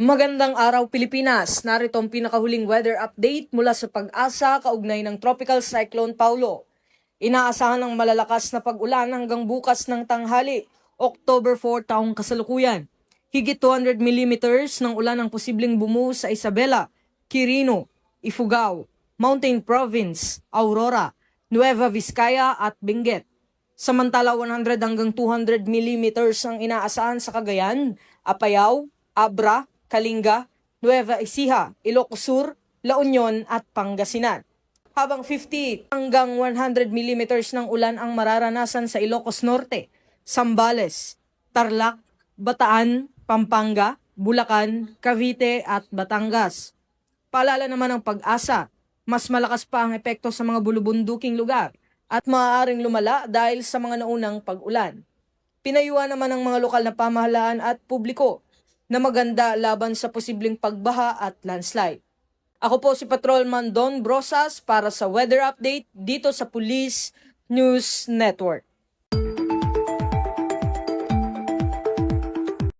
Magandang araw Pilipinas, narito ang pinakahuling weather update mula sa Pag-asa kaugnay ng Tropical Cyclone Paulo. Inaasahan ng malalakas na pag-ulan hanggang bukas ng tanghali, October 4 taong kasalukuyan. Higit 200 millimeters ng ulan ang posibleng bumuhos sa Isabela, Quirino, Ifugao, Mountain Province, Aurora, Nueva Vizcaya at Benguet. Samantala 100 hanggang 200 millimeters ang inaasahan sa Cagayan, Apayao, Abra, Kalinga, Nueva Ecija, Ilocos Sur, La Union at Pangasinan. Habang 50 hanggang 100 millimeters ng ulan ang mararanasan sa Ilocos Norte, Zambales, Tarlac, Bataan, Pampanga, Bulacan, Cavite at Batangas. Paalala naman ng Pag-asa, mas malakas pa ang epekto sa mga bulubunduking lugar at maaaring lumala dahil sa mga naunang pag-ulan. Pinayuhan naman ng mga lokal na pamahalaan at publiko na maganda laban sa posibleng pagbaha at landslide. Ako po si Patrolman Don Brosas para sa Weather Update dito sa Police News Network.